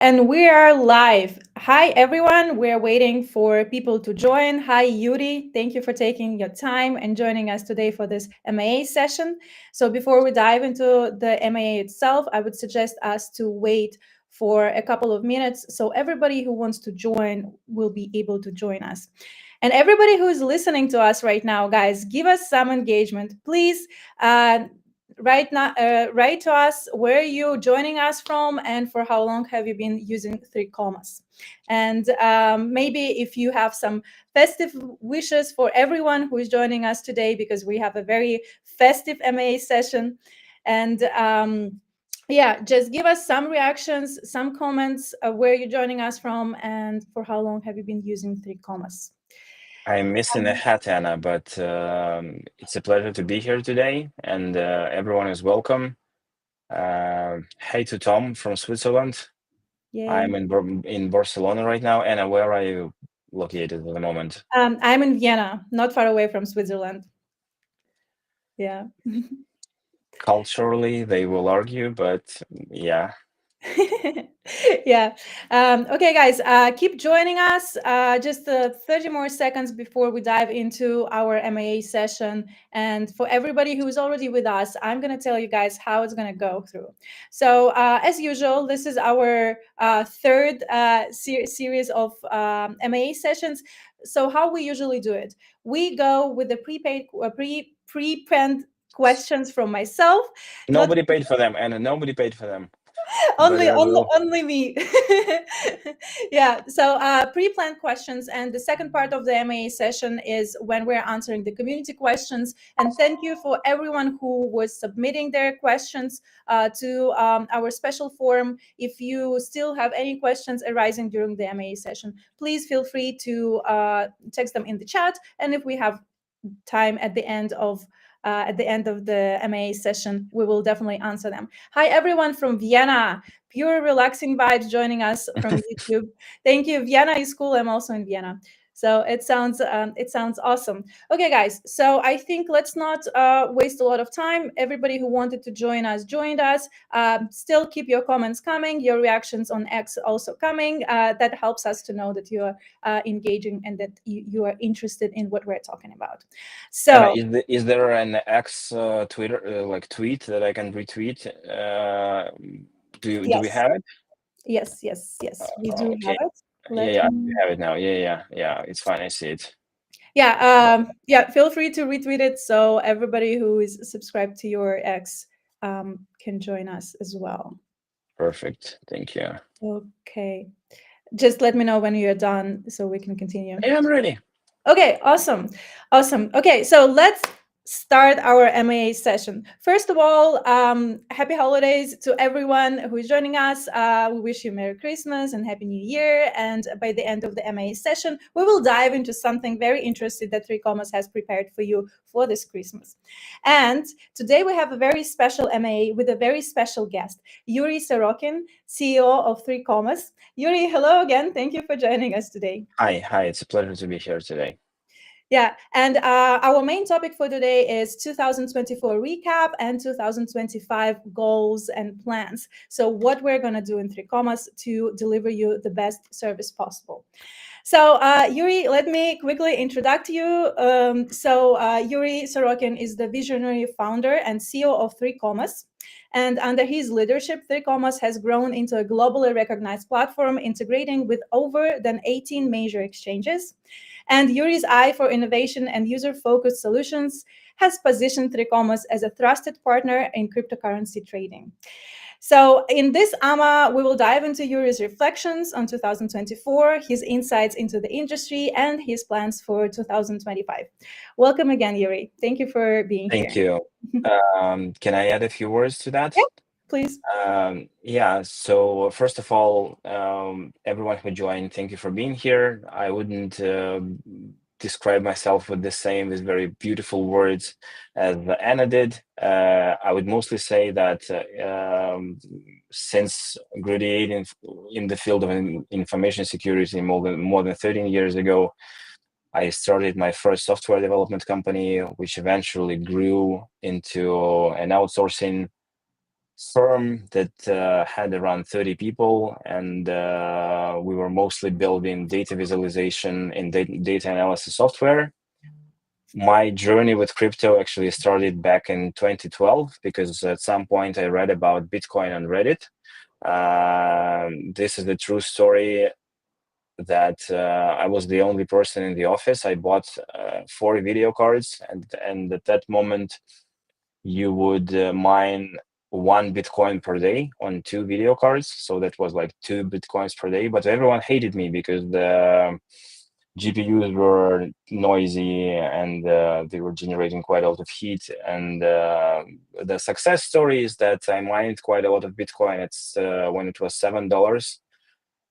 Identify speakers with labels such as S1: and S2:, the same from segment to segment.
S1: And we are live. Hi, everyone. We're waiting for people to join. Hi, Yuri. Thank you for taking your time and joining us today for this MAA session. So before we dive into the MAA itself, I would suggest us to wait for a couple of minutes so everybody who wants to join will be able to join us. And everybody who is listening to us right now, guys, give us some engagement. Please write to us where you joining us from and for how long have you been using 3 commas. And maybe if you have some festive wishes for everyone who is joining us today, because we have a very festive MA session. And yeah, just give us some reactions, some comments, where you're joining us from and for how long have you been using 3 commas.
S2: I'm missing a hat, Anna, but it's a pleasure to be here today, and everyone is welcome. Hey to Tom from Switzerland.
S1: Yay.
S2: I'm in Barcelona right now. Anna, where are you located at the moment?
S1: I'm in Vienna, not far away from Switzerland. Yeah.
S2: Culturally, they will argue, but yeah.
S1: Yeah. Okay, guys, keep joining us. Just 30 more seconds before we dive into our MAA session. And for everybody who is already with us, I'm going to tell you guys how it's going to go through. So, as usual, this is our third series of MAA sessions. So, how we usually do it, we go with the pre-planned questions from myself.
S2: Nobody paid for them, Anna. Nobody paid for them. But
S1: only
S2: I
S1: only
S2: will.
S1: only me. Yeah, so pre-planned questions, and the second part of the MA session is when we're answering the community questions. And thank you for everyone who was submitting their questions to our special forum. If you still have any questions arising during the MA session, please feel free to text them in the chat, and if we have time at the end of the MA session, we will definitely answer them. Hi, everyone from Vienna. Pure relaxing vibes joining us from YouTube. Thank you. Vienna is cool. I'm also in Vienna. So it sounds awesome. Okay, guys. So I think let's not waste a lot of time. Everybody who wanted to join us joined us. Still keep your comments coming. Your reactions on X also coming. That helps us to know that you are engaging and that you are interested in what we're talking about. So
S2: Anna, is there an X Twitter tweet that I can retweet? Do we
S1: yes,
S2: have it?
S1: yes, we do have
S2: Okay.
S1: it.
S2: Yeah,
S1: Let
S2: yeah,
S1: me.
S2: I have it now. Yeah. It's fine. I see it.
S1: Yeah, feel free to retweet it so everybody who is subscribed to your X can join us as well.
S2: Perfect. Thank you.
S1: Okay, just let me know when you're done so we can continue.
S2: Yeah, I'm ready.
S1: Okay, awesome. Okay, so let's start our MAA session. First of all, happy holidays to everyone who is joining us. We wish you Merry Christmas and Happy New Year. And by the end of the MAA session, we will dive into something very interesting that 3Commas has prepared for you for this Christmas. And today we have a very special MAA with a very special guest, Yuriy Sorokin, CEO of 3Commas. Yuri, hello again. Thank you for joining us today.
S2: Hi. It's a pleasure to be here today.
S1: Yeah, and our main topic for today is 2024 recap and 2025 goals and plans. So what we're going to do in 3Commas to deliver you the best service possible. So Yuri, let me quickly introduce you. Yuriy Sorokin is the visionary founder and CEO of 3Commas. And under his leadership, 3Commas has grown into a globally recognized platform integrating with over than 18 major exchanges. And Yuri's eye for innovation and user-focused solutions has positioned 3Commas as a trusted partner in cryptocurrency trading. So in this AMA, we will dive into Yuri's reflections on 2024, his insights into the industry, and his plans for 2025. Welcome again, Yuriy. Thank you for being
S2: Thank
S1: here.
S2: you. Can I add a few words to that?
S1: Yeah, please.
S2: Yeah, so first of all, everyone who joined, thank you for being here. I wouldn't describe myself with very beautiful words as Anna did. I would mostly say that since graduating in the field of information security more than 13 years ago, I started my first software development company, which eventually grew into an outsourcing firm that had around 30 people, and we were mostly building data visualization and data analysis software. My journey with crypto actually started back in 2012 because at some point I read about Bitcoin on Reddit. This is the true story that I was the only person in the office. I bought 4 video cards, and at that moment, you would mine 1 Bitcoin per day on 2 video cards. So that was like 2 Bitcoins per day. But everyone hated me because the GPUs were noisy and they were generating quite a lot of heat. And the success story is that I mined quite a lot of Bitcoin. It's when it was $7.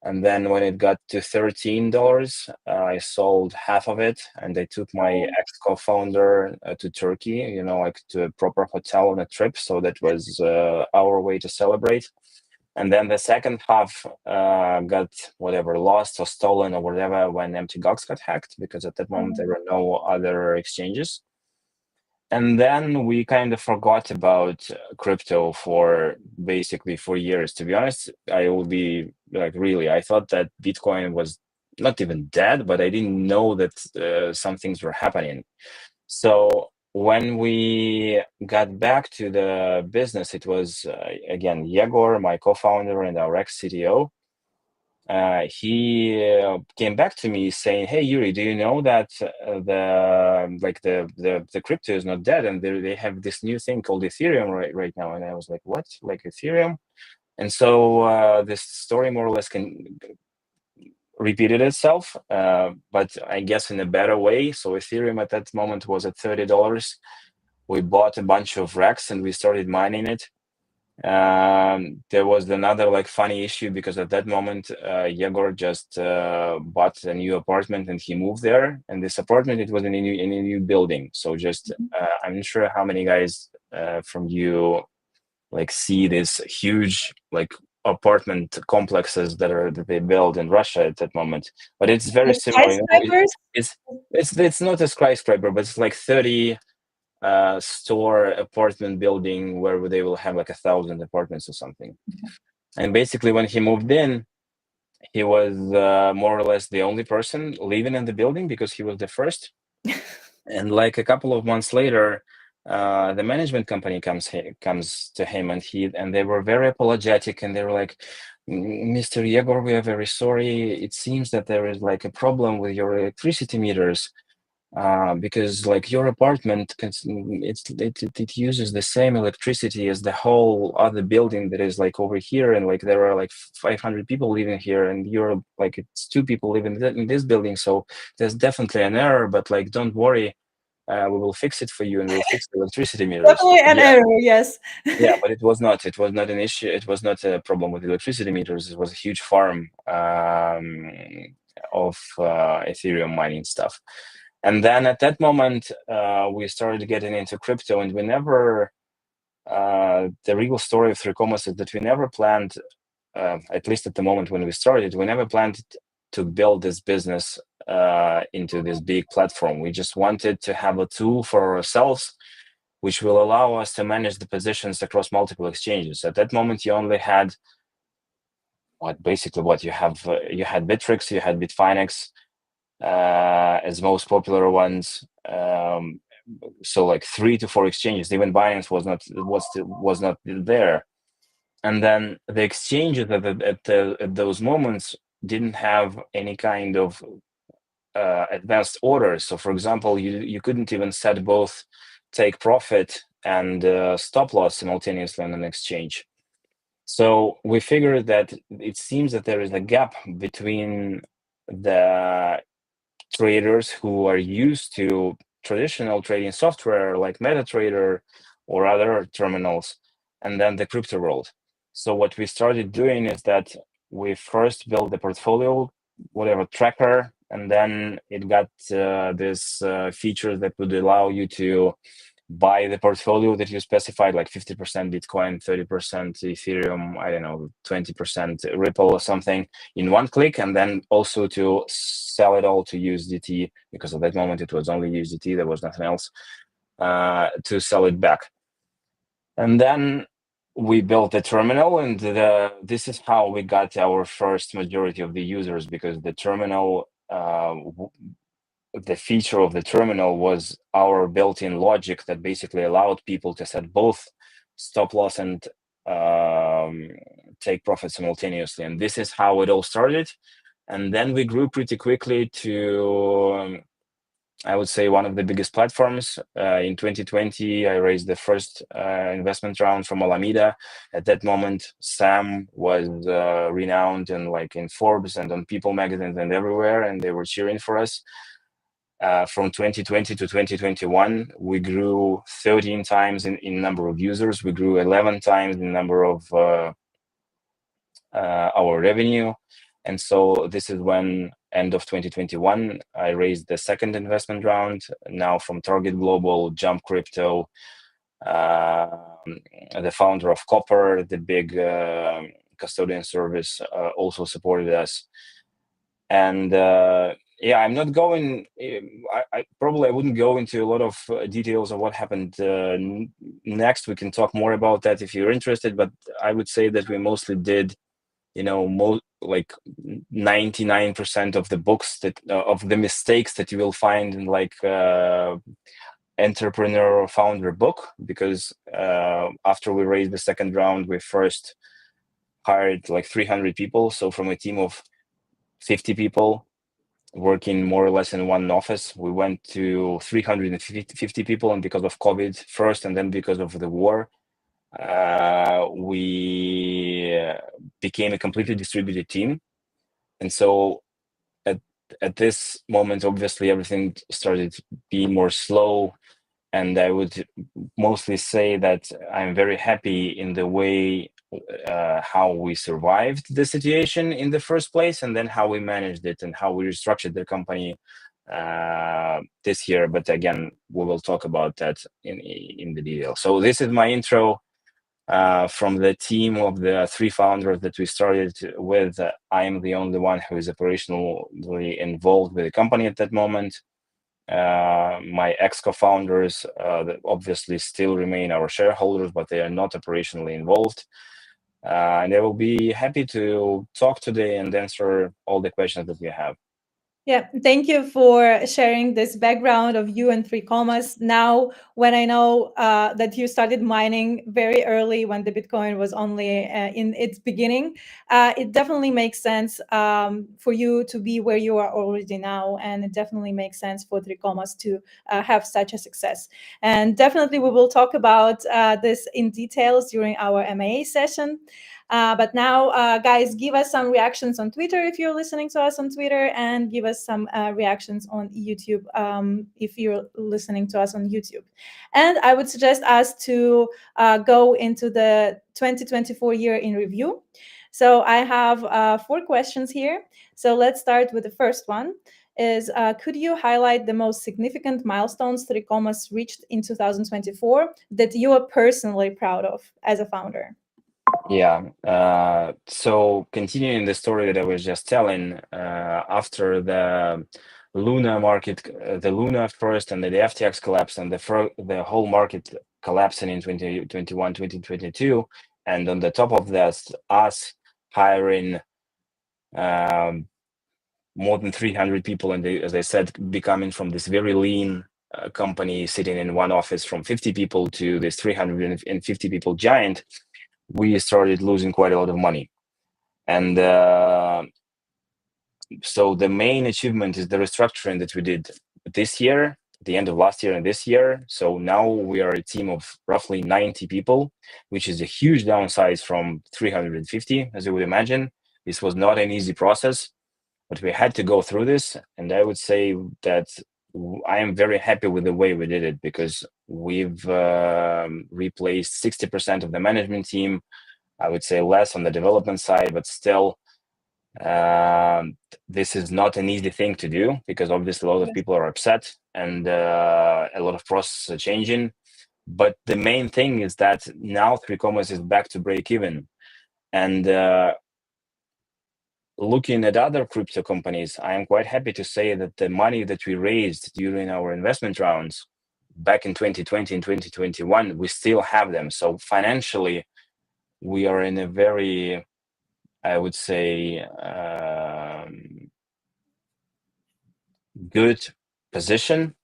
S2: And then when it got to $13, I sold half of it, and I took my ex-co-founder to Turkey, like to a proper hotel on a trip. So that was our way to celebrate. And then the second half got whatever lost or stolen or whatever when MTGOX got hacked, because at that moment there were no other exchanges. And then we kind of forgot about crypto for basically 4 years. To be honest, I will be like, really, I thought that Bitcoin was not even dead, but I didn't know that some things were happening. So when we got back to the business, it was, again, Yegor, my co-founder and our ex-CTO. He came back to me saying, "Hey, Yuri, do you know that the crypto is not dead, and they have this new thing called Ethereum right now?" And I was like, "What? Like Ethereum?" And so this story more or less repeated itself, but I guess in a better way. So Ethereum at that moment was at $30. We bought a bunch of racks and we started mining it. There was another like funny issue because at that moment Yegor just bought a new apartment and he moved there, and this apartment, it was in a new building. So just I'm not sure how many guys from you like see this huge like apartment complexes that they build in Russia at that moment, but it's very
S1: Like
S2: similar.
S1: skyscrapers?
S2: It's not a skyscraper, but it's like 30 store apartment building where they will have like 1,000 apartments or something. And basically when he moved in, he was more or less the only person living in the building because he was the first. And like a couple of months later, the management company comes to him, and they were very apologetic, and they were like, "Mr. Yegor, we are very sorry. It seems that there is like a problem with your electricity meters. Because like your apartment, it uses the same electricity as the whole other building that is like over here, and like there are like 500 people living here, and you're like it's 2 people living in this building, so there's definitely an error. But like don't worry, we will fix it for you, and we'll fix the electricity meters."
S1: Definitely an
S2: Yeah,
S1: error, yes.
S2: yeah, but it was not. It was not an issue. It was not a problem with electricity meters. It was a huge farm of Ethereum mining stuff. And then at that moment, we started getting into crypto, and we never, the real story of 3Commerce is that we never planned, at least at the moment when we started, we never planned to build this business into this big platform. We just wanted to have a tool for ourselves, which will allow us to manage the positions across multiple exchanges. At that moment, you only had what you have. You had Bittrex, you had Bitfinex, as most popular ones. So like 3 to 4 exchanges. Even Binance was not there. And then the exchanges at those moments didn't have any kind of advanced orders. So for example, you couldn't even set both take profit and stop loss simultaneously on an exchange. So we figured that it seems that there is a gap between the traders who are used to traditional trading software like MetaTrader or other terminals, and then the crypto world. So what we started doing is that we first built the portfolio, whatever tracker, and then it got this feature that would allow you to buy the portfolio that you specified, like 50% Bitcoin, 30% Ethereum, I don't know, 20% Ripple or something in one click, and then also to sell it all to USDT, because at that moment it was only USDT, there was nothing else, to sell it back. And then we built a terminal, and this is how we got our first majority of the users, because the terminal, the feature of the terminal was our built-in logic that basically allowed people to set both stop loss and take profit simultaneously. And this is how it all started. And then we grew pretty quickly to, I would say, one of the biggest platforms. In 2020, I raised the first investment round from Alameda. At that moment, Sam was renowned and like in Forbes and on People magazines and everywhere, and they were cheering for us. From 2020 to 2021, we grew 13 times in number of users. We grew 11 times in number of our revenue. And so this is when, end of 2021, I raised the second investment round, now from Target Global, Jump Crypto, the founder of Copper, the big custodian service, also supported us. And yeah, I'm not going, I probably wouldn't go into a lot of details of what happened next. We can talk more about that if you're interested, but I would say that we mostly did, like 99% of the books that of the mistakes that you will find in like entrepreneur or founder book, because after we raised the second round, we first hired like 300 people. So from a team of 50 people working more or less in one office, we went to 350 people. And because of COVID first, and then because of the war, we became a completely distributed team. And so at this moment, obviously, everything started being more slow. And I would mostly say that I'm very happy in the way how we survived the situation in the first place, and then how we managed it and how we restructured the company this year. But again, we will talk about that in the detail. So this is my intro. From the team of the three founders that we started with, I am the only one who is operationally involved with the company at that moment. My ex-co-founders that obviously still remain our shareholders, but they are not operationally involved. And I will be happy to talk today and answer all the questions that we have.
S1: Yeah, thank you for sharing this background of you and Three Commas. Now, when I know that you started mining very early when the Bitcoin was only in its beginning, it definitely makes sense for you to be where you are already now. And it definitely makes sense for Three Commas to have such a success. And definitely we will talk about this in details during our MA session. But now, guys, give us some reactions on Twitter if you're listening to us on Twitter, and give us some reactions on YouTube if you're listening to us on YouTube. And I would suggest us to go into the 2024 year in review. So I have 4 questions here. So let's start with the first one. Could you highlight the most significant milestones Three Commas reached in 2024 that you are personally proud of as a founder?
S2: Yeah. So continuing the story that I was just telling, after the Luna market, the Luna first, and then the FTX collapse, and the whole market collapsing in 2021, 2022, and on the top of that, us hiring more than 300 people, and as I said, becoming from this very lean company sitting in one office from 50 people to this 350 people giant, we started losing quite a lot of money. And so the main achievement is the restructuring that we did this year, at the end of last year and this year. So now we are a team of roughly 90 people, which is a huge downsize from 350, as you would imagine. This was not an easy process, but we had to go through this. And I would say that I am very happy with the way we did it, because we've replaced 60% of the management team. I would say less on the development side, but still, this is not an easy thing to do, because obviously a lot of people are upset, and a lot of processes are changing. But the main thing is that now Three Commas is back to break even. And looking at other crypto companies, I am quite happy to say that the money that we raised during our investment rounds back in 2020 and 2021, we still have them. So financially, we are in a very, I would say, good position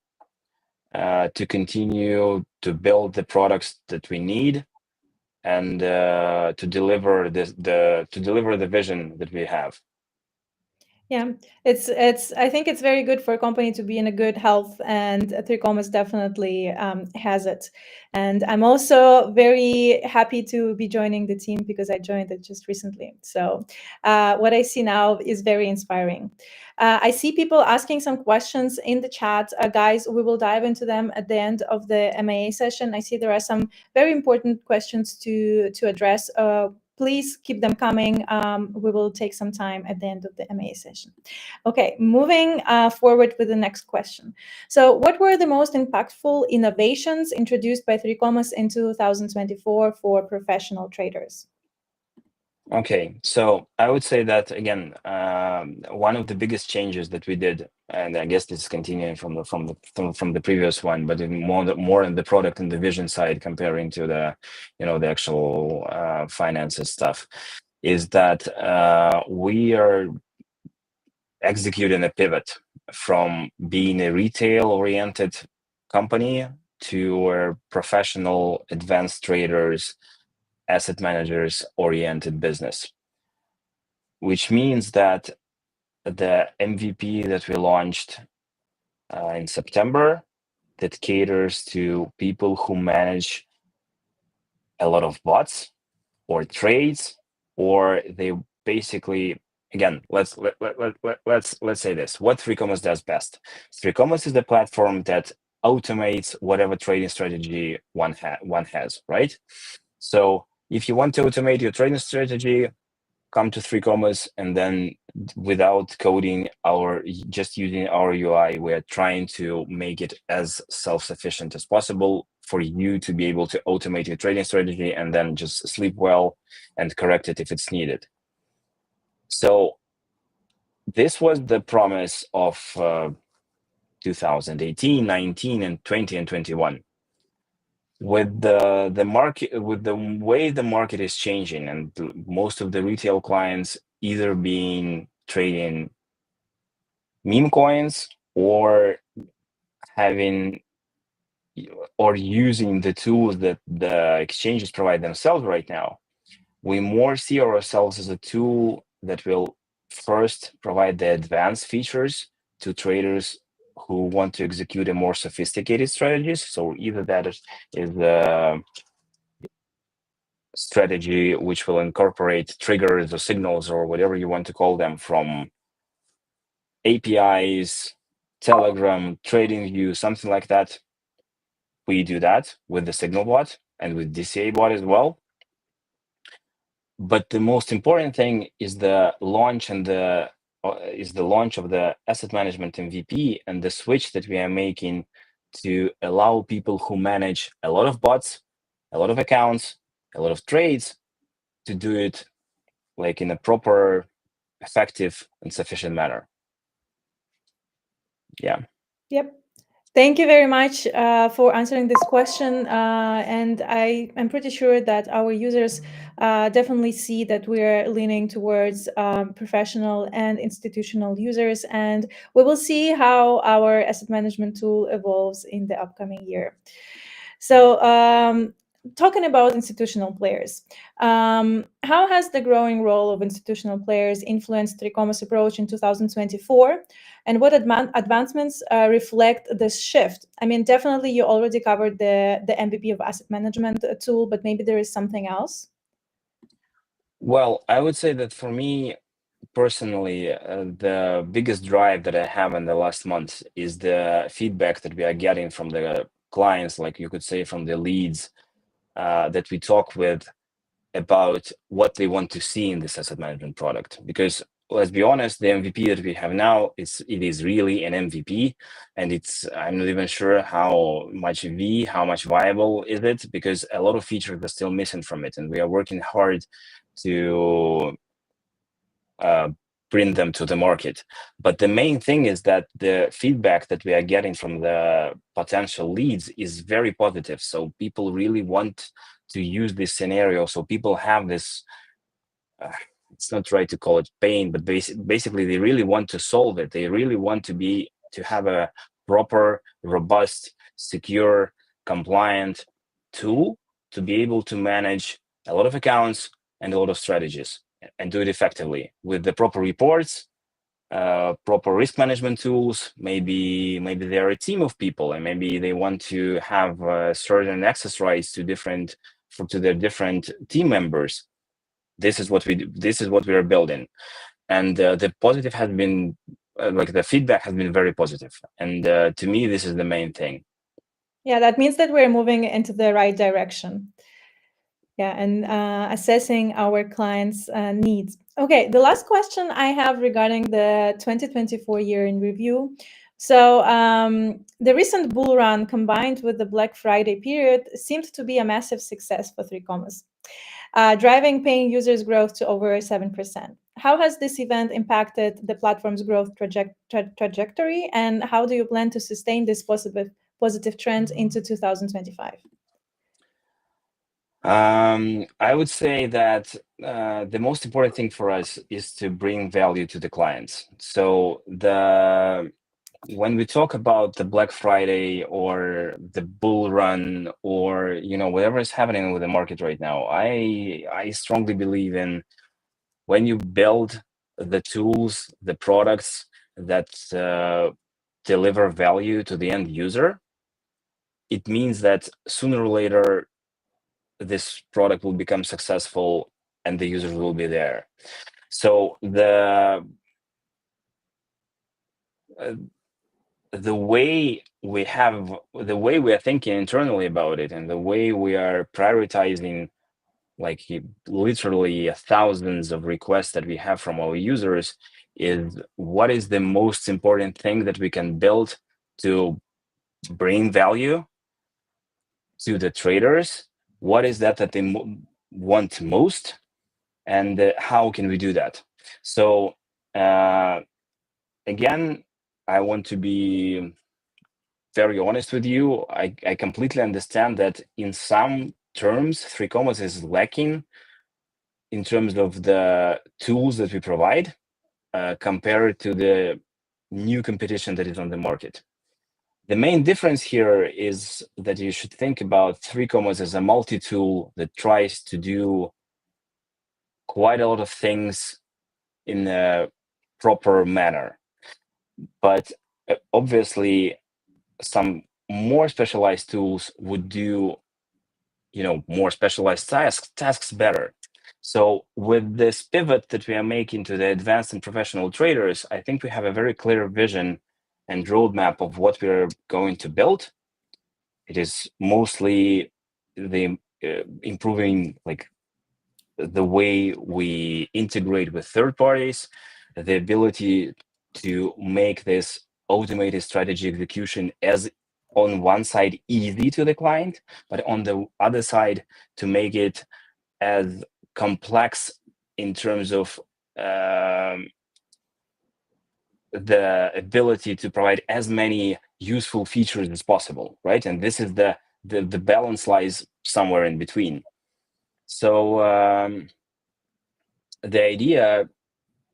S2: to continue to build the products that we need and to deliver the vision that we have.
S1: Yeah, it's. I think it's very good for a company to be in a good health, and 3Commerce definitely has it. And I'm also very happy to be joining the team because I joined it just recently. So what I see now is very inspiring. I see people asking some questions in the chat, guys. We will dive into them at the end of the MAA session. I see there are some very important questions to address. Please keep them coming. We will take some time at the end of the MA session. Okay, moving forward with the next question. So what were the most impactful innovations introduced by 3Commerce in 2024 for professional traders?
S2: Okay, so I would say that again, one of the biggest changes that we did, and I guess this is continuing from the previous one, but more in the product and the vision side, comparing to the the actual finances stuff, is that we are executing a pivot from being a retail-oriented company to a professional, advanced traders, asset managers oriented business, which means that the MVP that we launched in September, that caters to people who manage a lot of bots or trades, or they basically, again, let's say this: what 3Commerce does best. 3Commerce is the platform that automates whatever trading strategy one has, right? So if you want to automate your trading strategy, come to 3Commerce, and then without coding just using our UI, we're trying to make it as self-sufficient as possible for you to be able to automate your trading strategy and then just sleep well and correct it if it's needed. So this was the promise of 2018, 19, and 20 and 21. With the market, with the way the market is changing, and most of the retail clients either being trading meme coins or having or using the tools that the exchanges provide themselves right now, we more see ourselves as a tool that will first provide the advanced features to traders who want to execute a more sophisticated strategies. So either that is the strategy which will incorporate triggers or signals or whatever you want to call them from APIs, Telegram, TradingView, something like that. We do that with the Signal bot and with DCA bot as well. But the most important thing is the launch and the launch of the asset management MVP and the switch that we are making to allow people who manage a lot of bots, a lot of accounts, a lot of trades to do it like in a proper, effective, and sufficient manner. Yeah.
S1: Yep. Thank you very much for answering this question. And I am pretty sure that our users definitely see that we're leaning towards professional and institutional users. And we will see how our asset management tool evolves in the upcoming year. So talking about institutional players, how has the growing role of institutional players influenced 3Commerce approach in 2024? And what advancements reflect this shift? I mean, definitely you already covered the MVP of asset management tool, but maybe there is something else.
S2: Well, I would say that for me personally, the biggest drive that I have in the last month is the feedback that we are getting from the clients, like you could say from the leads that we talk with about what they want to see in this asset management product. Because let's be honest, the MVP that we have now it is really an MVP, and I'm not even sure how much viable is it, because a lot of features are still missing from it, and we are working hard to bring them to the market. But the main thing is that the feedback that we are getting from the potential leads is very positive. So people really want to use this scenario. So people have this, it's not right to call it pain, but basically they really want to solve it. They really want to have a proper, robust, secure, compliant tool to be able to manage a lot of accounts and a lot of strategies and do it effectively with the proper reports, proper risk management tools. Maybe they're a team of people, and maybe they want to have certain access rights to their different team members. This is what we do. This is what we are building, and the positive has been like the feedback has been very positive, and to me this is the main thing.
S1: Yeah, that means that we're moving into the right direction. Yeah, and assessing our clients' needs. Okay, the last question I have regarding the 2024 year in review. So the recent bull run combined with the Black Friday period seemed to be a massive success for 3Commerce, driving paying users growth to over 7%. How has this event impacted the platform's growth trajectory, and how do you plan to sustain this positive trend into 2025?
S2: I would say that the most important thing for us is to bring value to the clients. So when we talk about the Black Friday or the bull run, or whatever is happening with the market right now, I strongly believe in when you build the tools, the products that deliver value to the end user, it means that sooner or later this product will become successful and the users will be there. So the way we are thinking internally about it, and the way we are prioritizing, like literally thousands of requests that we have from our users, is what is the most important thing that we can build to bring value to the traders. What is that they want most, and how can we do that? So again, I want to be very honest with you. I completely understand that in some terms 3Commerce is lacking in terms of the tools that we provide compared to the new competition that is on the market. The main difference here is that you should think about 3Commerce as a multi-tool that tries to do quite a lot of things in a proper manner. But obviously, some more specialized tools would do, more specialized tasks better. So with this pivot that we are making to the advanced and professional traders, I think we have a very clear vision and roadmap of what we're going to build. It is mostly the improving the way we integrate with third parties, the ability to make this automated strategy execution as on one side easy to the client, but on the other side to make it as complex in terms of the ability to provide as many useful features as possible, right? And this is the balance lies somewhere in between. So the idea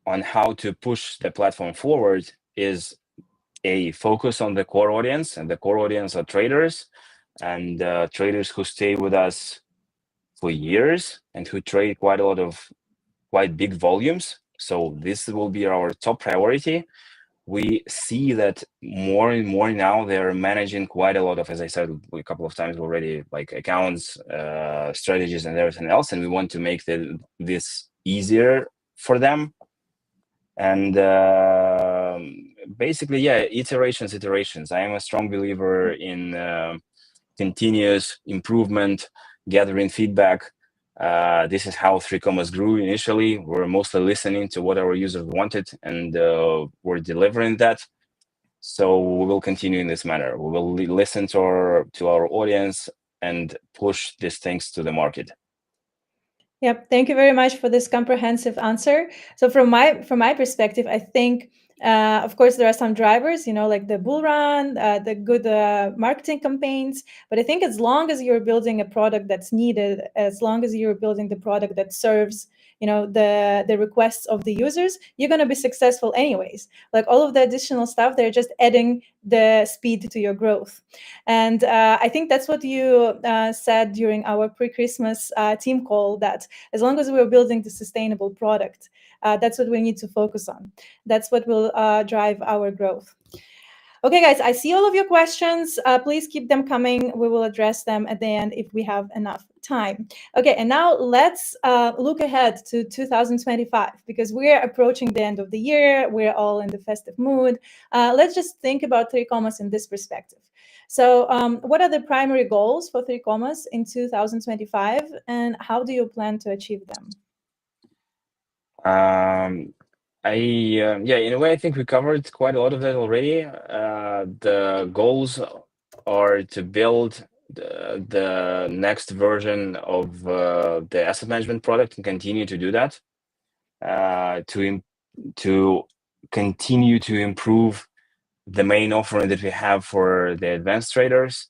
S2: on how to push the platform forward is a focus on the core audience, and the core audience are traders, and traders who stay with us for years and who trade quite big volumes. So this will be our top priority. We see that more and more now they're managing quite a lot of, as I said a couple of times already, like accounts, strategies, and everything else. And we want to make this easier for them. And basically, yeah, iterations. I am a strong believer in continuous improvement, gathering feedback. This is how 3Commerce grew initially. We're mostly listening to what our users wanted, and we're delivering that. So we will continue in this manner. We will listen to our audience and push these things to the market.
S1: Yep. Thank you very much for this comprehensive answer. So from my perspective, I think, of course, there are some drivers, like the bull run, the good marketing campaigns. But I think as long as you're building a product that's needed, as long as you're building the product that serves, the requests of the users, you're going to be successful anyways. Like all of the additional stuff, they're just adding the speed to your growth. And I think that's what you said during our pre-Christmas team call, that as long as we're building the sustainable product, that's what we need to focus on. That's what will drive our growth. Okay, guys, I see all of your questions. Please keep them coming. We will address them at the end if we have enough time. Okay, and now let's look ahead to 2025, because we're approaching the end of the year. We're all in the festive mood. Let's just think about 3Commas in this perspective. So what are the primary goals for 3Commas in 2025, and how do you plan to achieve them?
S2: Yeah, in a way, I think we covered quite a lot of that already. The goals are to build the next version of the asset management product and continue to do that. To continue to improve the main offering that we have for the advanced traders.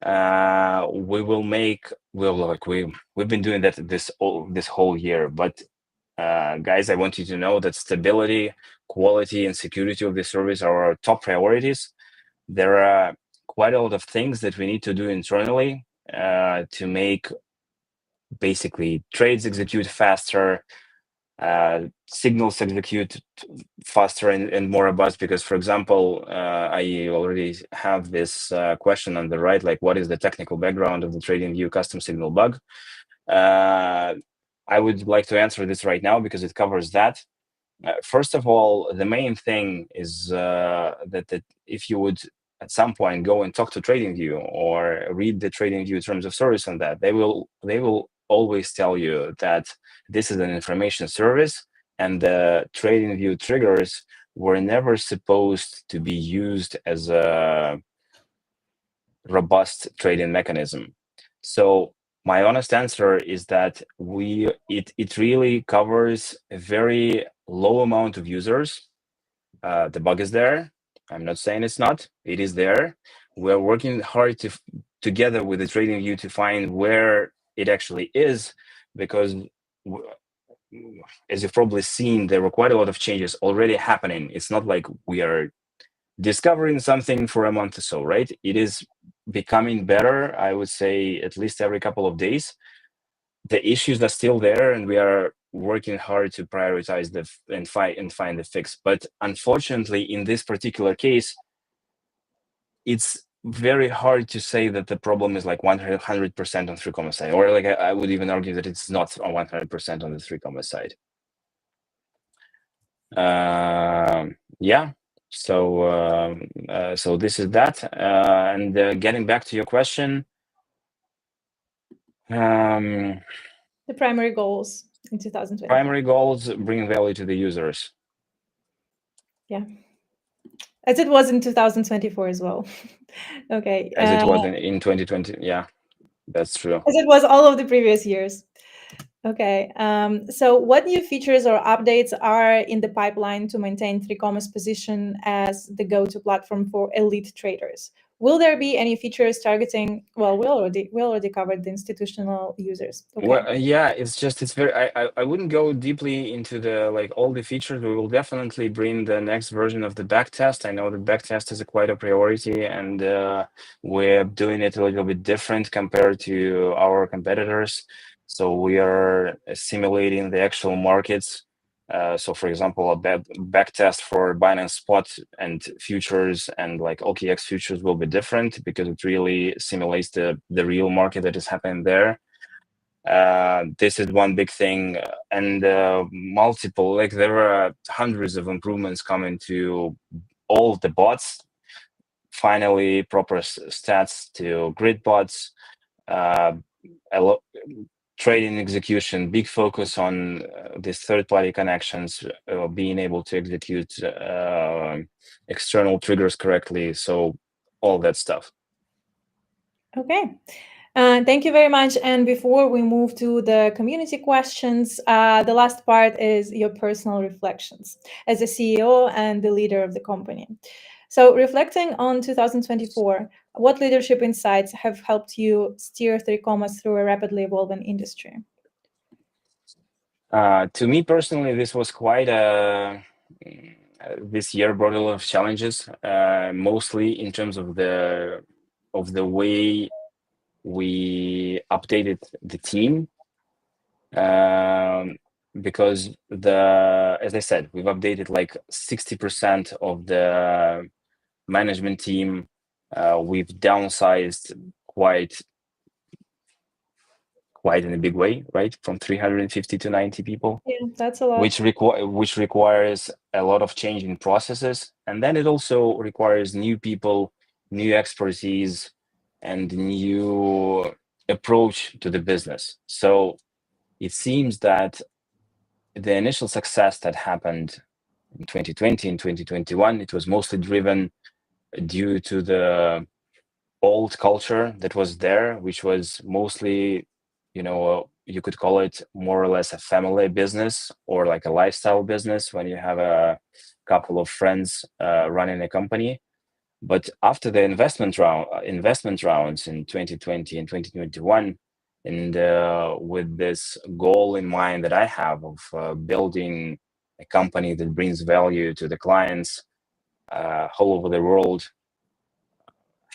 S2: We've been doing that this whole year, but guys, I want you to know that stability, quality, and security of the service are our top priorities. There are quite a lot of things that we need to do internally to make basically trades execute faster, signals execute faster and more robust. Because, for example, I already have this question on the right, like what is the technical background of the TradingView custom signal bug? I would like to answer this right now because it covers that. First of all, the main thing is that if you would at some point go and talk to TradingView or read the TradingView terms of service on that, they will always tell you that this is an information service, and the TradingView triggers were never supposed to be used as a robust trading mechanism. So my honest answer is that it really covers a very low amount of users. The bug is there. I'm not saying it's not. It is there. We're working hard together with the TradingView to find where it actually is, because as you've probably seen, there were quite a lot of changes already happening. It's not like we are discovering something for a month or so, right? It is becoming better, I would say, at least every couple of days. The issues are still there, and we are working hard to prioritize and find the fix. But unfortunately, in this particular case, it's very hard to say that the problem is like 100% on 3Commas side, or like I would even argue that it's not on 100% on the 3Commas side. Yeah. So this is that. And getting back to your question,
S1: the primary goals in 2020.
S2: Primary goals: bring value to the users.
S1: Yeah, as it was in 2024 as well. Okay.
S2: As it was in 2020. Yeah, that's true.
S1: As it was all of the previous years. Okay. So what new features or updates are in the pipeline to maintain 3Commas' position as the go-to platform for elite traders? Will there be any features targeting? Well, we already covered the institutional users. Okay.
S2: Well, yeah, it's very. I wouldn't go deeply into the all the features. We will definitely bring the next version of the backtest. I know the backtest is quite a priority, and we're doing it a little bit different compared to our competitors. So we are simulating the actual markets. So, for example, a backtest for Binance Spot and futures and OKX futures will be different because it really simulates the real market that is happening there. This is one big thing, and multiple, there are hundreds of improvements coming to all the bots. Finally, proper stats to grid bots, trading execution, big focus on these third-party connections, being able to execute external triggers correctly. So all that stuff.
S1: Okay. Thank you very much. And before we move to the community questions, the last part is your personal reflections as a CEO and the leader of the company. So, reflecting on 2024, what leadership insights have helped you steer 3Commas through a rapidly evolving industry?
S2: To me personally, this was quite a this year brought a lot of challenges, mostly in terms of the way we updated the team, because as I said, we've updated like 60% of the management team. We've downsized quite in a big way, right? From 350 to 90 people.
S1: Yeah, that's a lot.
S2: Which requires a lot of change in processes, and then it also requires new people, new expertise, and new approach to the business. So it seems that the initial success that happened in 2020 and 2021, it was mostly driven due to the old culture that was there, which was mostly, you could call it more or less a family business or like a lifestyle business when you have a couple of friends running a company. But after the investment rounds in 2020 and 2021, and with this goal in mind that I have of building a company that brings value to the clients all over the world,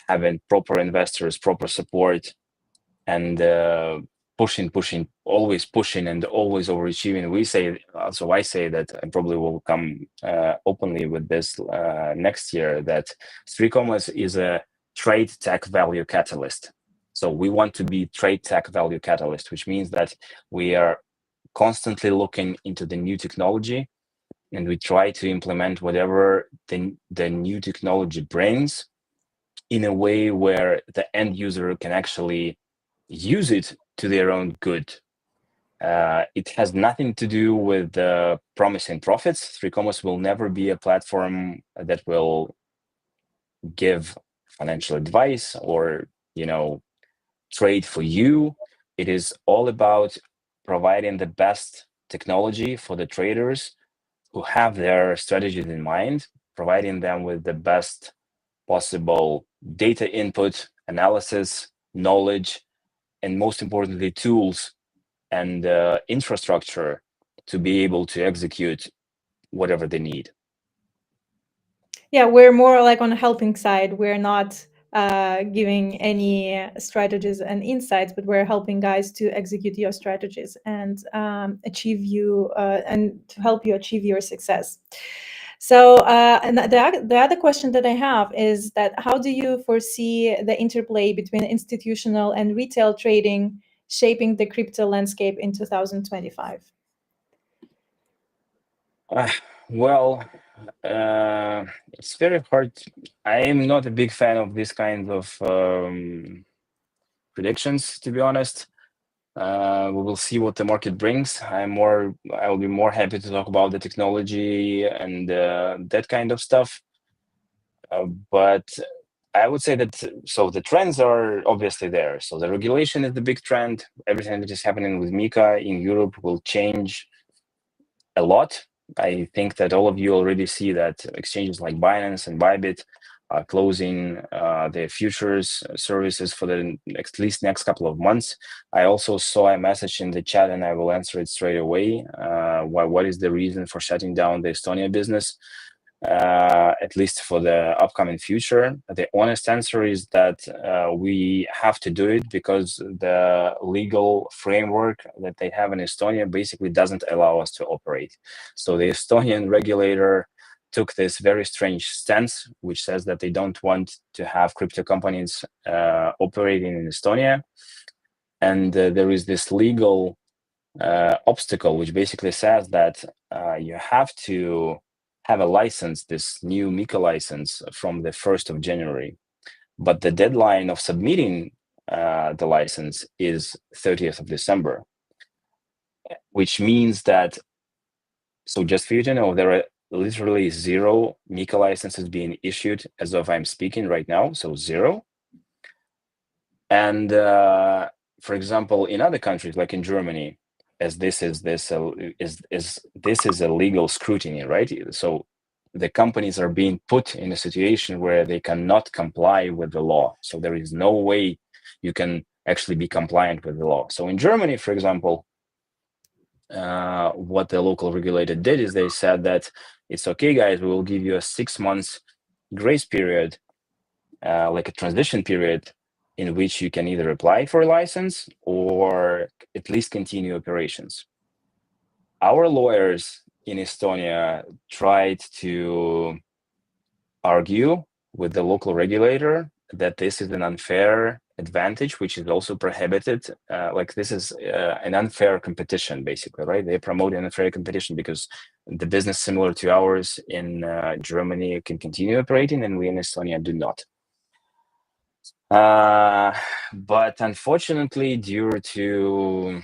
S2: having proper investors, proper support, and always pushing and always overachieving. I say that I probably will come openly with this next year, that 3Commas is a trade tech value catalyst. So we want to be trade tech value catalyst, which means that we are constantly looking into the new technology, and we try to implement whatever the new technology brings in a way where the end user can actually use it to their own good. It has nothing to do with promising profits. 3Commas will never be a platform that will give financial advice or, trade for you. It is all about providing the best technology for the traders who have their strategies in mind, providing them with the best possible data input, analysis, knowledge, and most importantly, tools and infrastructure to be able to execute whatever they need.
S1: Yeah, we're more like on the helping side. We're not giving any strategies and insights, but we're helping guys to execute your strategies and achieve you and to help you achieve your success. So, and the other question that I have is that how do you foresee the interplay between institutional and retail trading shaping the crypto landscape in 2025?
S2: Well, it's very hard. I am not a big fan of this kind of predictions, to be honest. We will see what the market brings. I will be more happy to talk about the technology and that kind of stuff. But I would say that the trends are obviously there. So the regulation is the big trend. Everything that is happening with MiCA in Europe will change a lot. I think that all of you already see that exchanges like Binance and Bybit are closing their futures services for the at least next couple of months. I also saw a message in the chat, and I will answer it straight away. What is the reason for shutting down the Estonia business? At least for the upcoming future. The honest answer is that we have to do it because the legal framework that they have in Estonia basically doesn't allow us to operate. So the Estonian regulator took this very strange stance, which says that they don't want to have crypto companies operating in Estonia. And there is this legal obstacle, which basically says that you have to have a license, this new MiCA license, from the 1st of January. But the deadline of submitting the license is 30th of December, which means that, so just for you to know, there are literally 0 MiCA licenses being issued as of I'm speaking right now, so 0. And for example, in other countries, like in Germany, as this is a legal scrutiny, right? So the companies are being put in a situation where they cannot comply with the law. So there is no way you can actually be compliant with the law. So in Germany, for example, what the local regulator did is they said that it's okay, guys, we will give you a 6 months grace period, like a transition period, in which you can either apply for a license or at least continue operations. Our lawyers in Estonia tried to argue with the local regulator that this is an unfair advantage, which is also prohibited. Like this is an unfair competition, basically, right? They promote an unfair competition because the business similar to ours in Germany can continue operating, and we in Estonia do not. But unfortunately, due to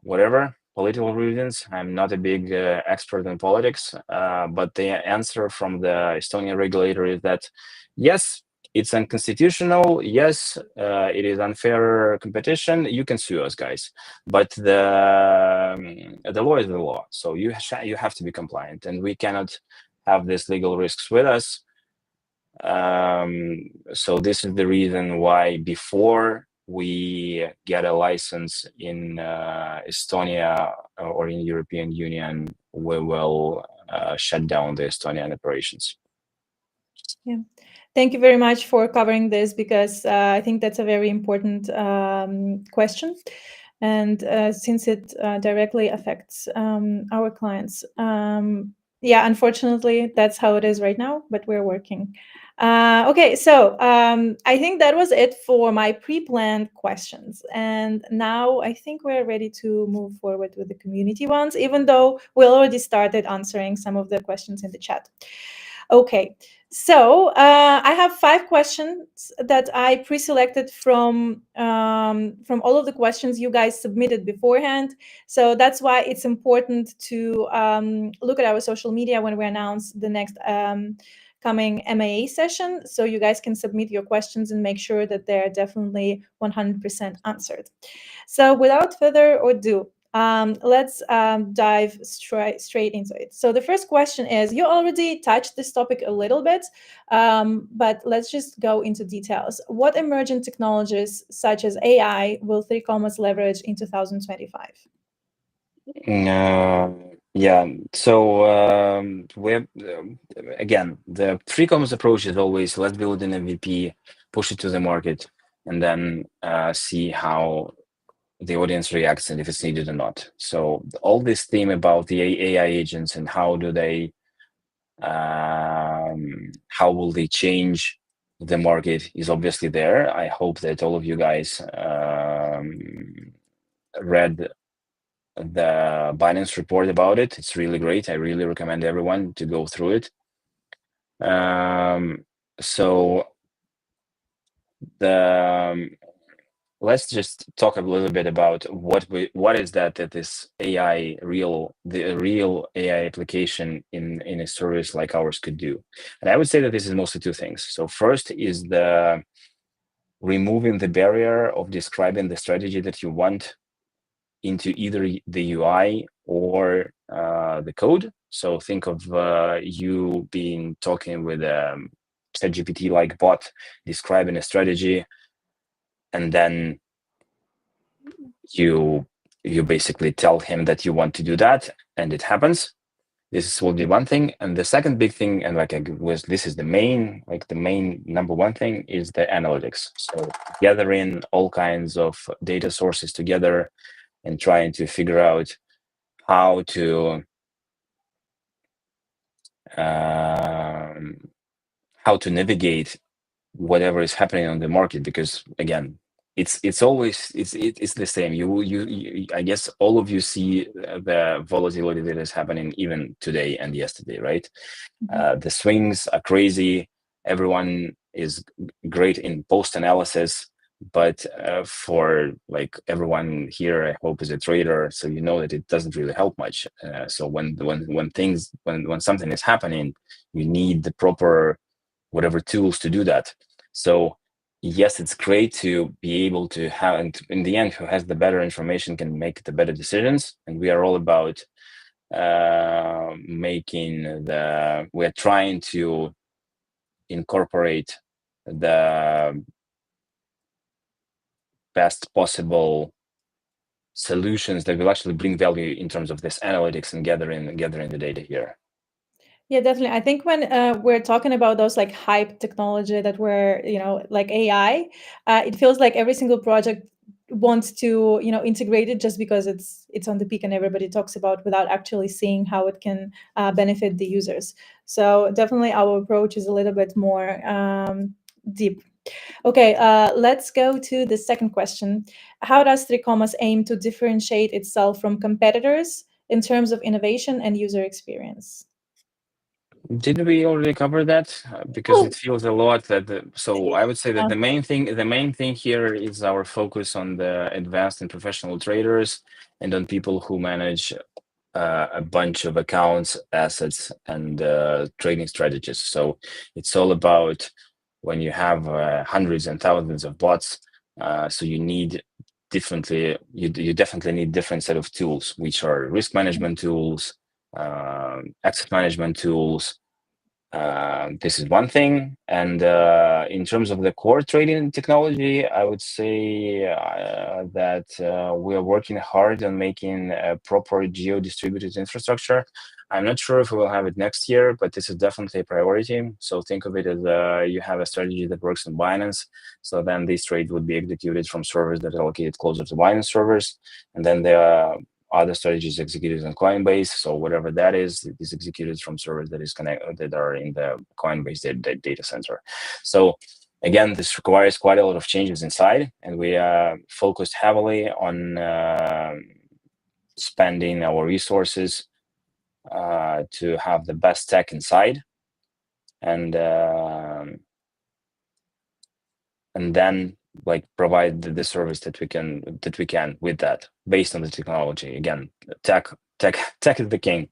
S2: whatever political reasons, I'm not a big expert in politics, but the answer from the Estonian regulator is that yes, it's unconstitutional. Yes, it is unfair competition. You can sue us, guys, but the law is the law. So you have to be compliant, and we cannot have these legal risks with us. So this is the reason why before we get a license in Estonia or in European Union, we will shut down the Estonian operations.
S1: Yeah. Thank you very much for covering this, because I think that's a very important question. And since it directly affects our clients. Yeah, unfortunately, that's how it is right now, but we're working. Okay, so I think that was it for my pre-planned questions. And now I think we're ready to move forward with the community ones, even though we already started answering some of the questions in the chat. Okay, so I have 5 questions that I pre-selected from all of the questions you guys submitted beforehand. So that's why it's important to look at our social media when we announce the next coming MAA session, so you guys can submit your questions and make sure that they're definitely 100% answered. So without further ado, let's dive straight into it. So the first question is, you already touched this topic a little bit, but let's just go into details. What emerging technologies such as AI will 3Commas leverage in 2025?
S2: Yeah, so we're again, the 3Commas approach is always let's build an MVP, push it to the market, and then see how the audience reacts and if it's needed or not. So all this theme about the AI agents and how do they, how will they change the market is obviously there. I hope that all of you guys read the Binance report about it. It's really great. I really recommend everyone to go through it. So the let's just talk a little bit about what is that this AI the real AI application in a service like ours could do. And I would say that this is mostly 2 things. So first is the removing the barrier of describing the strategy that you want into either the UI or the code. So think of you being talking with a ChatGPT like bot, describing a strategy, and then you basically tell him that you want to do that, and it happens. This will be one thing. And the second big thing, and this is the main number one thing, is the analytics. So gathering all kinds of data sources together and trying to figure out how to navigate whatever is happening on the market, because again, it's always the same. You I guess all of you see the volatility that is happening even today and yesterday, right? The swings are crazy. Everyone is great in post analysis, but for like everyone here, I hope, is a trader, so you know that it doesn't really help much. So when something is happening, you need the proper whatever tools to do that. So yes, it's great to be able to have, and in the end, who has the better information can make the better decisions. And we are all about we're trying to incorporate the best possible solutions that will actually bring value in terms of this analytics and gathering the data here.
S1: Yeah, definitely. I think when we're talking about those like hype technology that we're, like AI, it feels like every single project wants to, integrate it just because it's on the peak and everybody talks about without actually seeing how it can benefit the users. So definitely our approach is a little bit more deep. Okay, let's go to the second question. How does 3 aim to differentiate itself from competitors in terms of innovation and user experience?
S2: Did we already cover that? Because
S1: Oh,
S2: it feels a lot that so I would say that
S1: yeah.
S2: the main thing here is our focus on the advanced and professional traders and on people who manage a bunch of accounts, assets, and trading strategies. So it's all about when you have hundreds and thousands of bots. So you need you definitely need different set of tools, which are risk management tools, access management tools. This is one thing. And in terms of the core trading technology, I would say that we are working hard on making a proper geo-distributed infrastructure. I'm not sure if we will have it next year, but this is definitely a priority. So think of it as you have a strategy that works on Binance. So then these trades would be executed from servers that are located closer to Binance servers. And then the other strategies executed on Coinbase. So whatever that is executed from servers that are in the Coinbase data center. So again, this requires quite a lot of changes inside, and we focused heavily on spending our resources to have the best tech inside, and then like provide the service that we can with that based on the technology. Again, tech is the king.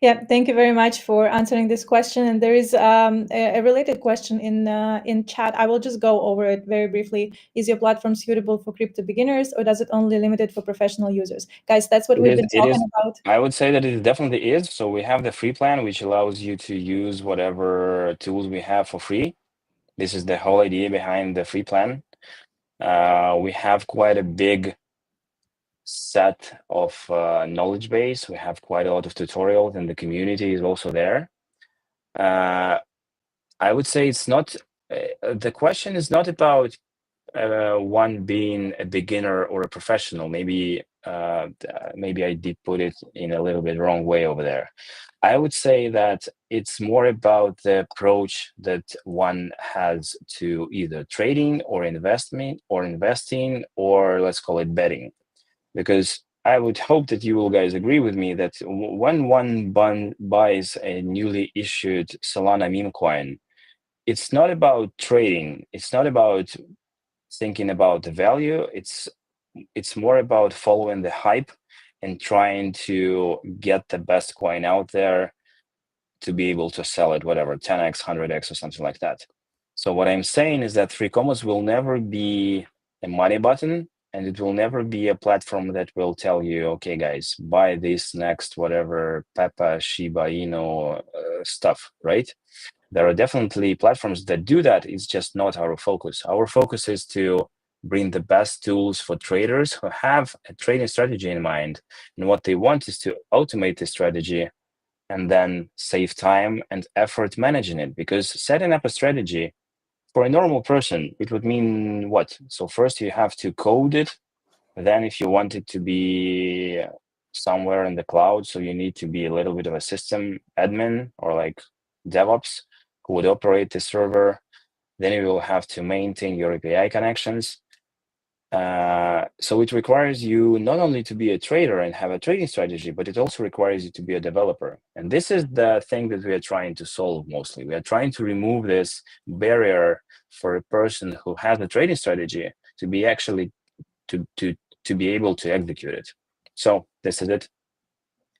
S1: Yeah, thank you very much for answering this question. And there is a related question in chat. I will just go over it very briefly. Is your platform suitable for crypto beginners, or does it only limit it for professional users? Guys, that's what we've been
S2: It is.
S1: talking about.
S2: I would say that it definitely is. So we have the free plan, which allows you to use whatever tools we have for free. This is the whole idea behind the free plan. We have quite a big set of knowledge base. We have quite a lot of tutorials, and the community is also there. I would say it's not. The question is not about one being a beginner or a professional. Maybe I did put it in a little bit wrong way over there. I would say that it's more about the approach that one has to either trading or investment or investing, or let's call it betting. Because I would hope that you will guys agree with me that when one buys a newly issued Solana meme coin, it's not about trading. It's not about thinking about the value. It's more about following the hype and trying to get the best coin out there to be able to sell it, whatever, 10x, 100x, or something like that. So what I'm saying is that 3 will never be a money button, and it will never be a platform that will tell you, okay, guys, buy this next, whatever, Peppa, Shiba Inu stuff, right? There are definitely platforms that do that. It's just not our focus. Our focus is to bring the best tools for traders who have a trading strategy in mind. And what they want is to automate the strategy and then save time and effort managing it. Because setting up a strategy for a normal person, it would mean what? So first you have to code it. Then if you want it to be somewhere in the cloud, so you need to be a little bit of a system admin or like DevOps who would operate the server. Then you will have to maintain your API connections. So it requires you not only to be a trader and have a trading strategy, but it also requires you to be a developer. And this is the thing that we are trying to solve mostly. We are trying to remove this barrier for a person who has a trading strategy to be actually to be able to execute it. So this is it.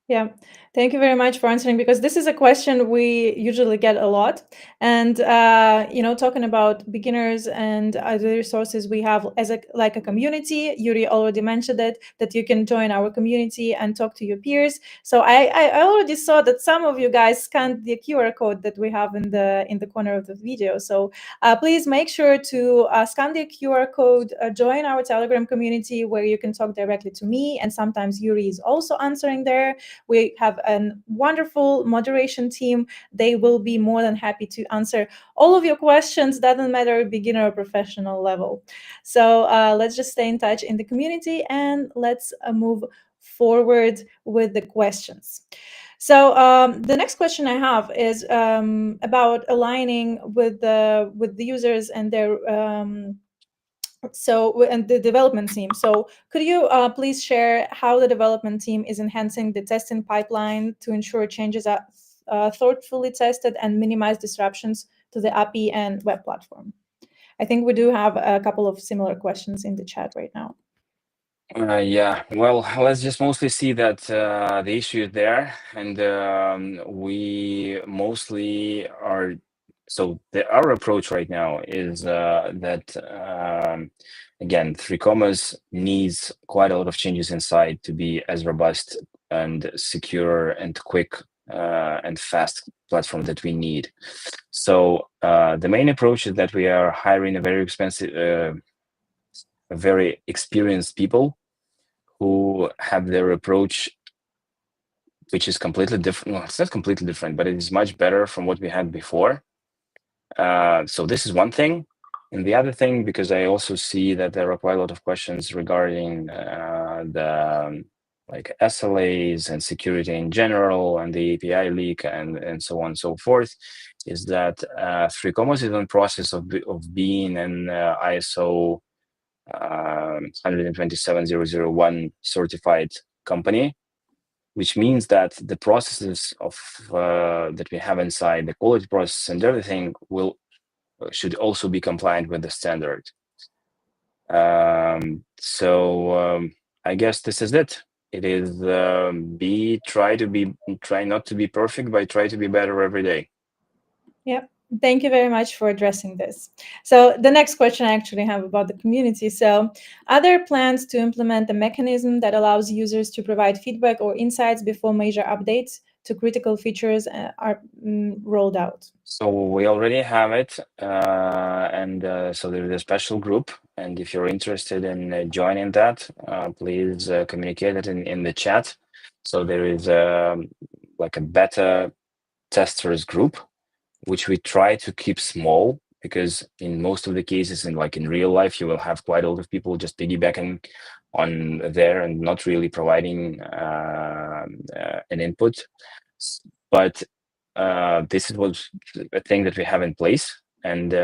S1: Yeah, thank you very much for answering, because this is a question we usually get a lot. And talking about beginners and other resources we have as a community. Yuri already mentioned it, that you can join our community and talk to your peers. So I already saw that some of you guys scanned the QR code that we have in the corner of the video. So please make sure to scan the QR code, join our Telegram community where you can talk directly to me, and sometimes Yuri is also answering there. We have a wonderful moderation team. They will be more than happy to answer all of your questions, doesn't matter beginner or professional level. So let's just stay in touch in the community, and let's move forward with the questions. So the next question I have is about aligning with the users and their and the development team. So could you please share how the development team is enhancing the testing pipeline to ensure changes are thoughtfully tested and minimize disruptions to the API and web platform? I think we do have a couple of similar questions in the chat right now.
S2: Yeah, well, let's just mostly see that the issue is there, and we mostly are. So our approach right now is that again, 3 commas needs quite a lot of changes inside to be as robust and secure and quick and fast platform that we need. So the main approach is that we are hiring a very experienced people who have their approach, which is completely different. Well, it's not completely different, but it is much better from what we had before. So this is one thing. And the other thing, because I also see that there are quite a lot of questions regarding the like SLAs and security in general and the API leak and so on and so forth, is that 3 commas is in process of being an ISO 127001 certified company, which means that the processes of that we have inside, the quality process and everything should also be compliant with the standard. I guess this is it. It is try not to be perfect, but try to be better every day.
S1: Yep. Thank you very much for addressing this. So the next question I actually have about the community. So are there plans to implement a mechanism that allows users to provide feedback or insights before major updates to critical features are rolled out?
S2: So we already have it, and so there is a special group. And if you're interested in joining that, please communicate it in the chat. So there is like a beta testers group, which we try to keep small, because in most of the cases, in real life, you will have quite a lot of people just piggybacking on there and not really providing an input. But this is a thing that we have in place, and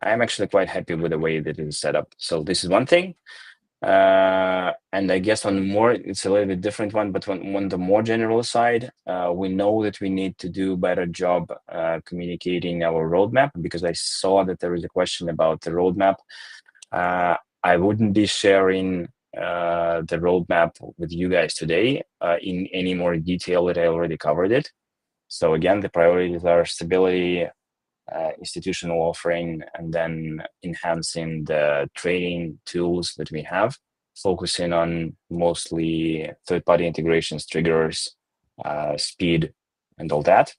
S2: I'm actually quite happy with the way that it is set up. So this is one thing. And I guess it's a little bit different one, but on the more general side, we know that we need to do a better job communicating our roadmap, because I saw that there is a question about the roadmap. I wouldn't be sharing the roadmap with you guys today in any more detail that I already covered it. So again, the priorities are stability, institutional offering, and then enhancing the training tools that we have, focusing on mostly third-party integrations, triggers, speed, and all that.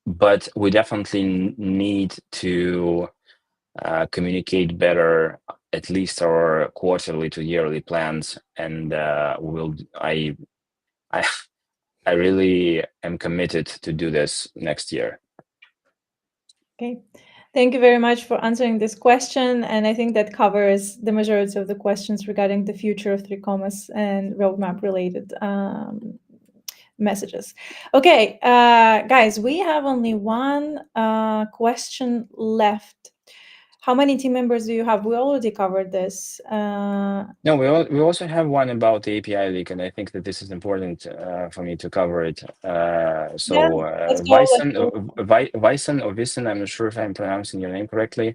S2: But we definitely need to communicate better, at least our quarterly to yearly plans, and I really am committed to do this next year.
S1: Okay. Thank you very much for answering this question. And I think that covers the majority of the questions regarding the future of 3 commas and roadmap related messages. Okay, guys, we have only one question left. How many team members do you have? We already covered this.
S2: No, we also have one about the API leak, and I think that this is important for me to cover it.
S1: Let's go.
S2: Vysen or Vysen, I'm not sure if I'm pronouncing your name correctly.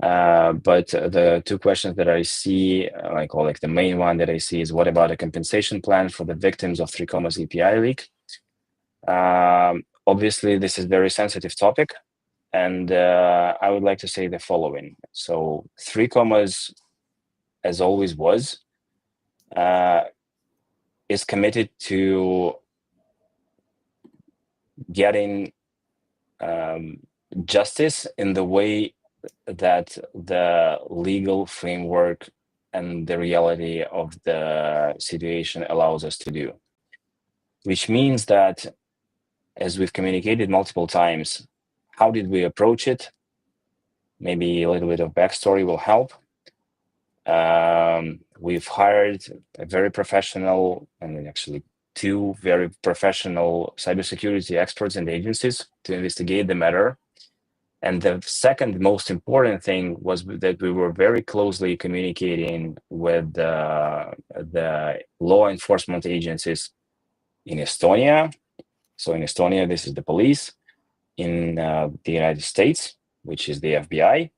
S2: But the two questions that I see, the main one that I see is, what about a compensation plan for the victims of 3 API leak? Obviously, this is a very sensitive topic, and I would like to say the following. So 3 as always was, is committed to getting justice in the way that the legal framework and the reality of the situation allows us to do. Which means that, as we've communicated multiple times, how did we approach it? Maybe a little bit of backstory will help. We've hired a very professional, and actually 2 very professional cybersecurity experts and agencies to investigate the matter. And the second most important thing was that we were very closely communicating with the law enforcement agencies in Estonia. So in Estonia, this is the police. In the United States, which is the FBI.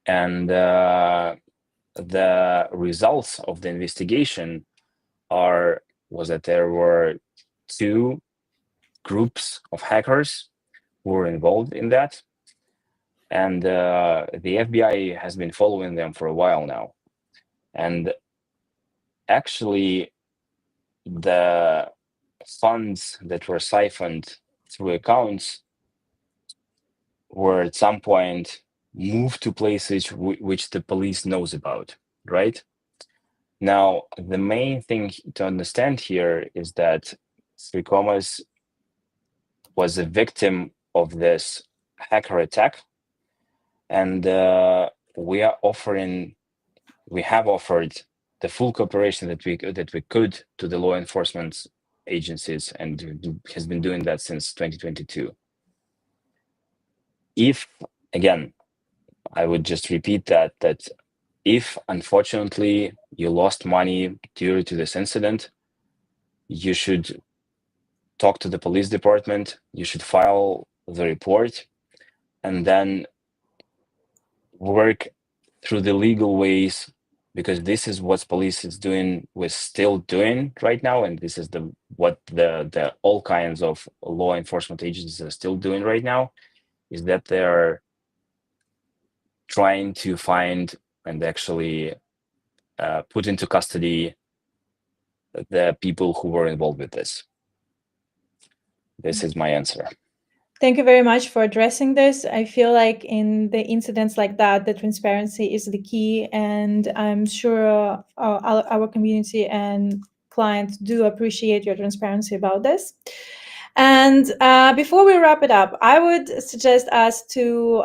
S2: And the results of the investigation was that there were 2 groups of hackers who were involved in that. And the FBI has been following them for a while now. And actually, the funds that were siphoned through accounts were at some point moved to places which the police knows about, right? Now, the main thing to understand here is that 3 was a victim of this hacker attack, and we have offered the full cooperation that we could to the law enforcement agencies, and has been doing that since 2022. If, again, I would just repeat that if unfortunately you lost money due to this incident, you should talk to the police department, you should file the report, and then work through the legal ways, because this is what police is doing, we're still doing right now, and this is what the all kinds of law enforcement agencies are still doing right now, is that they're trying to find and actually put into custody the people who were involved with this. This is my answer.
S1: Thank you very much for addressing this. I feel like in the incidents like that, the transparency is the key, and I'm sure our community and clients do appreciate your transparency about this. And before we wrap it up, I would suggest us to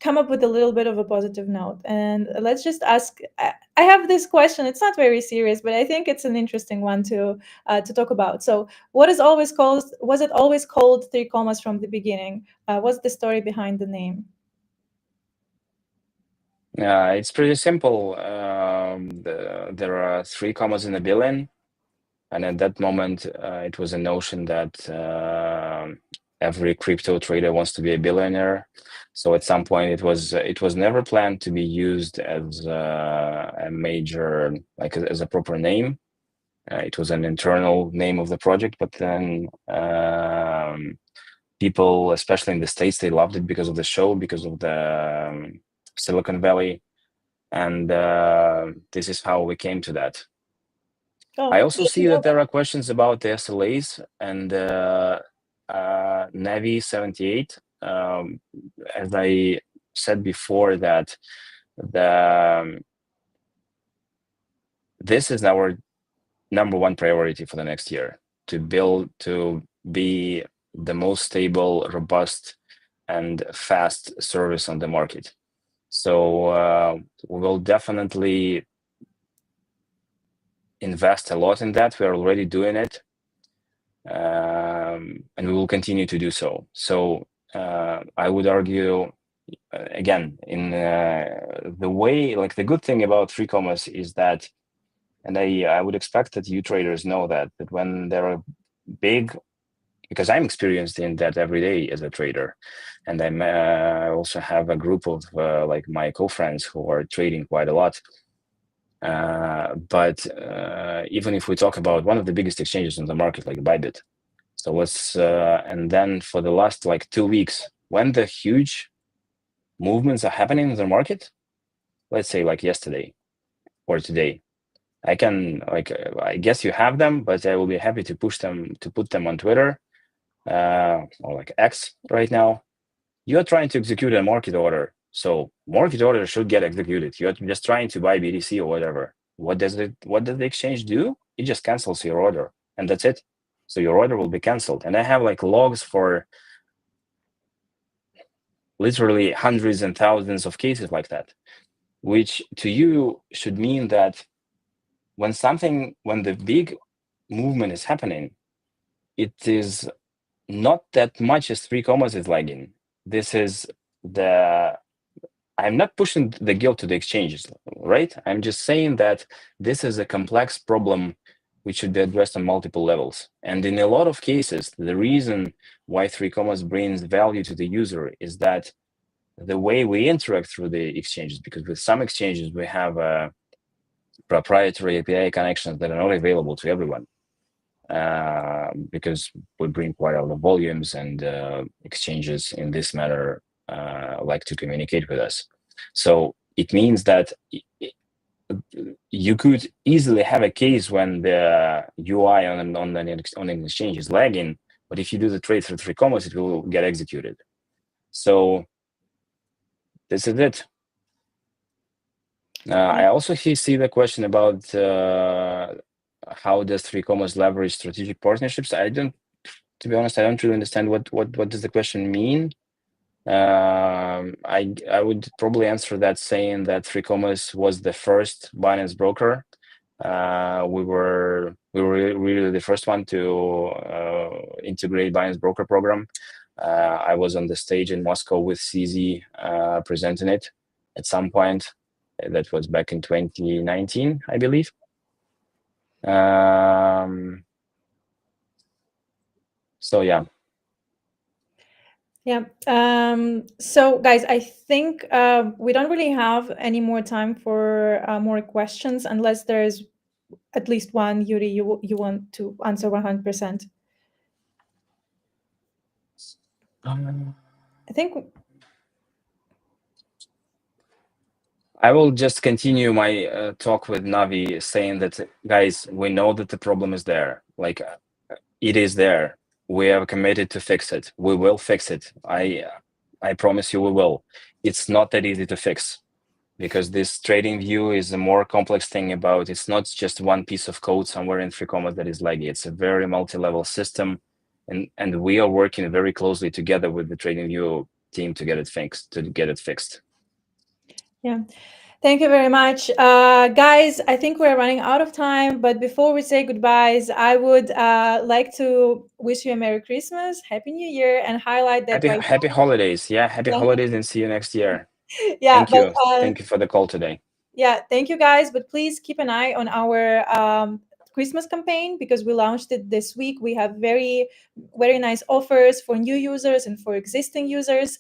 S1: come up with a little bit of a positive note. And let's just ask, I have this question. It's not very serious, but I think it's an interesting one to talk about. So was it always called 3 from the beginning? What's the story behind the name?
S2: It's pretty simple. There are 3 commas in a billion. And at that moment, it was a notion that every crypto trader wants to be a billionaire. So at some point, it was never planned to be used as a major, as a proper name. It was an internal name of the project, but then people, especially in the States, they loved it because of the show, because of the Silicon Valley, and this is how we came to that. I also see that there are questions about the SLAs and Navi 78. As I said before, that this is our number 1 priority for the next year, to be the most stable, robust, and fast service on the market. So we will definitely invest a lot in that. We are already doing it, and we will continue to do so. So I would argue, again, in the way, the good thing about 3 is that, and I would expect that you traders know that when there are big because I'm experienced in that every day as a trader. And I also have a group of like my co-friends who are trading quite a lot. But even if we talk about one of the biggest exchanges in the market, like Bybit, so let's and then for the last like 2 weeks, when the huge movements are happening in the market, let's say like yesterday or today, I can I guess you have them, but I will be happy to put them on Twitter or like X right now. You're trying to execute a market order, so market order should get executed. You're just trying to buy BTC or whatever. What does the exchange do? It just cancels your order, and that's it. So your order will be canceled. And I have like logs for literally hundreds and thousands of cases like that, which to you should mean that when the big movement is happening, it is not that much as 3 is lagging. This is I'm not pushing the guilt to the exchanges, right? I'm just saying that this is a complex problem which should be addressed on multiple levels. And in a lot of cases, the reason why 3 brings value to the user is that the way we interact through the exchanges, because with some exchanges, we have proprietary API connections that are not available to everyone. Because we bring quite a lot of volumes, and exchanges in this matter like to communicate with us. So it means that you could easily have a case when the UI on an exchange is lagging, but if you do the trade through 3 it will get executed. So this is it. I also see the question about how does 3 leverage strategic partnerships. To be honest, I don't really understand what does the question mean. I would probably answer that saying that 3 was the first Binance broker. We were really the first one to integrate Binance broker program. I was on the stage in Moscow with CZ presenting it at some point. That was back in 2019, I believe. So yeah.
S1: Yeah. So guys, I think we don't really have any more time for more questions, unless there's at least one, Yuri, you want to answer 100%. I think
S2: I will just continue my talk with Navi, saying that, guys, we know that the problem is there. Like, it is there. We are committed to fix it. We will fix it. I promise you we will. It's not that easy to fix, because this trading view is a more complex thing. About it's not just one piece of code somewhere in 3 that is laggy. It's a very multi-level system, and we are working very closely together with the trading view team to get it fixed.
S1: Yeah. Thank you very much. Guys, I think we're running out of time, but before we say goodbyes, I would like to wish you a Merry Christmas, Happy New Year, and highlight that
S2: Happy holidays. Yeah, happy holidays, and see you next year.
S1: Yeah,
S2: Thank you for the call today.
S1: Yeah, thank you guys, but please keep an eye on our Christmas campaign, because we launched it this week. We have very nice offers for new users and for existing users.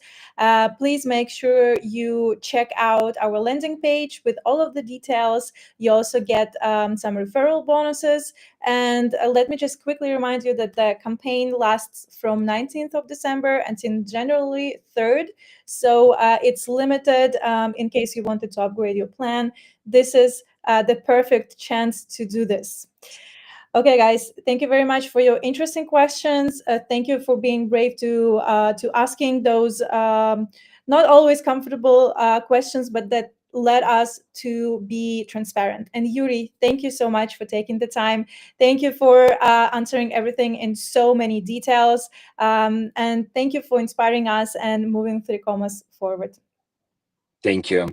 S1: Please make sure you check out our landing page with all of the details. You also get some referral bonuses. And let me just quickly remind you that the campaign lasts from 19th of December until January 3rd. So it's limited in case you wanted to upgrade your plan. This is the perfect chance to do this. Okay, guys, thank you very much for your interesting questions. Thank you for being brave to asking those not always comfortable questions, but that led us to be transparent. And Yuri, thank you so much for taking the time. Thank you for answering everything in so many details. And thank you for inspiring us and moving 3 forward.
S2: Thank you.